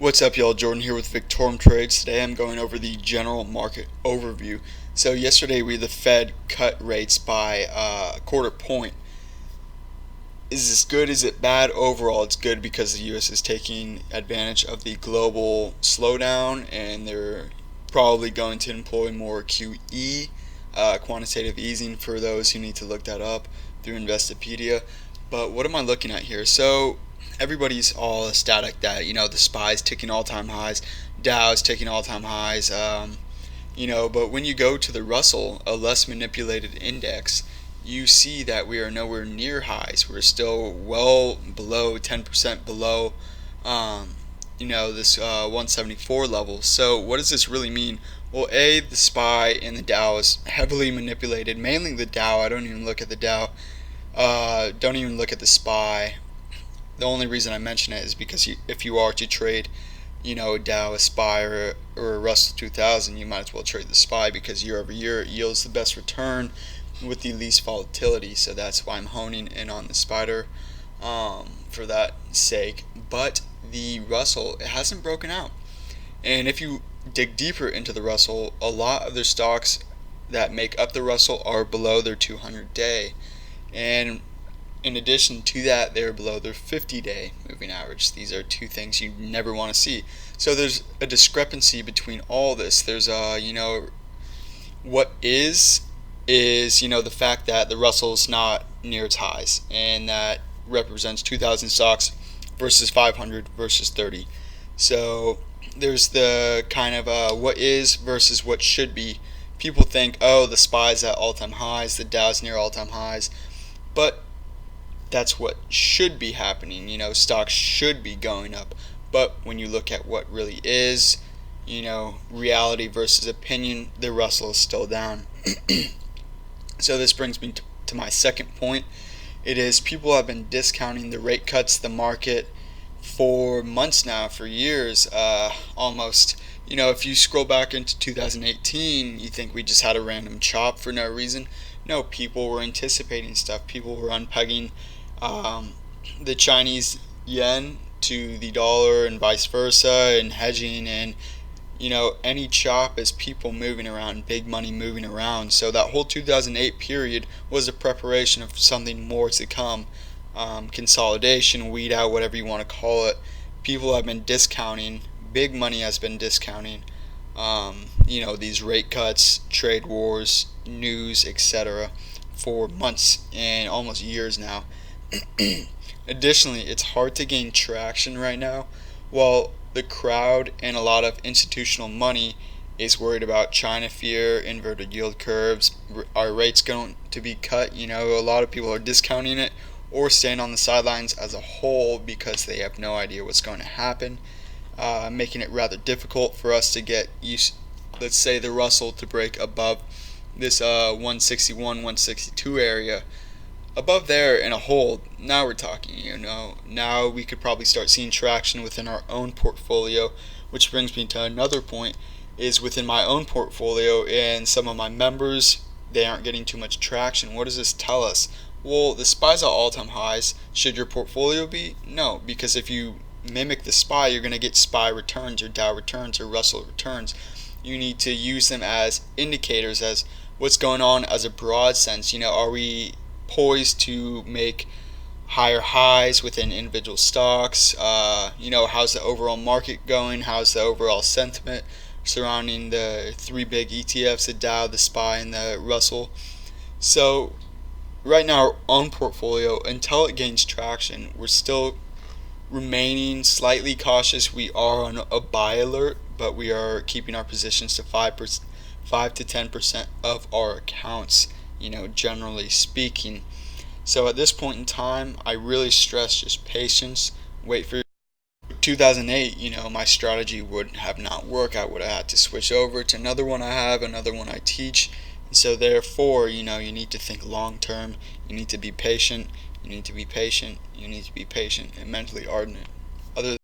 What's up, y'all? Jordan here with Victorem Trades. Today I'm going over the general market overview. So yesterday the Fed cut rates by a quarter point. Is this good? Is it bad? Overall, it's good because the U.S. is taking advantage of the global slowdown, and they're probably going to employ more QE, quantitative easing, for those who need to look that up through Investopedia. But what am I looking at here? So everybody's all ecstatic that the SPY's ticking all-time highs, Dow's ticking all-time highs, but when you go to the Russell, a less manipulated index, you see that we are nowhere near highs. We're still well below 10% below this 174 level. So what does this really mean? Well, the SPY and the Dow is heavily manipulated, mainly the Dow. I don't even look at the Dow. Don't even look at the SPY. The only reason I mention it is because if you are to trade, a Dow, a SPY, or a Russell 2000, you might as well trade the SPY because year over year it yields the best return with the least volatility. So that's why I'm honing in on the SPDR for that sake. But the Russell, it hasn't broken out. And if you dig deeper into the Russell, a lot of their stocks that make up the Russell are below their 200-day. And in addition to that, they're below their 50-day moving average. These are two things you never want to see. So there's a discrepancy between all this. There's what is the fact that the Russell's not near its highs, and that represents 2,000 stocks versus 500 versus 30. So there's the kind of what is versus what should be. People think, oh, the SPY's at all-time highs, the Dow's near all-time highs, but that's what should be happening. Stocks should be going up. But when you look at what really is, reality versus opinion, the Russell is still down. So this brings me to my second point. It is people have been discounting the rate cuts, the market, for months now, for years, almost. If you scroll back into 2018, you think we just had a random chop for no reason. No, people were anticipating stuff. People were unpegging the Chinese yen to the dollar and vice versa, and hedging, and any chop is people moving around, big money moving around. So that whole 2008 period was a preparation of something more to come. Consolidation, weed out, whatever you want to call it. People have been discounting, big money has been discounting these rate cuts, trade wars, news, etc. for months and almost years now. Additionally, it's hard to gain traction right now, while the crowd and a lot of institutional money is worried about China fear, inverted yield curves, are rates going to be cut. A lot of people are discounting it or staying on the sidelines as a whole because they have no idea what's going to happen, making it rather difficult for us to get used, let's say, the Russell to break above this 161, 162 area. Above there in a hold, now we're talking, now we could probably start seeing traction within our own portfolio, which brings me to another point, is within my own portfolio and some of my members, they aren't getting too much traction. What does this tell us? Well, the SPY's at all-time highs. Should your portfolio be? No, because if you mimic the SPY, you're going to get SPY returns or Dow returns or Russell returns. You need to use them as indicators, as what's going on as a broad sense. Are we poised to make higher highs within individual stocks? How's the overall market going? How's the overall sentiment surrounding the three big ETFs, the Dow, the SPY, and the Russell? So right now, our own portfolio, until it gains traction, we're still remaining slightly cautious. We are on a buy alert, but we are keeping our positions to 5 to 10% of our accounts, generally speaking. So at this point in time, I really stress just patience. Wait for 2008. My strategy would have not worked. I would have had to switch over to another one I have, another one I teach. And so therefore, you need to think long term. You need to be patient. You need to be patient. You need to be patient and mentally ardent. Other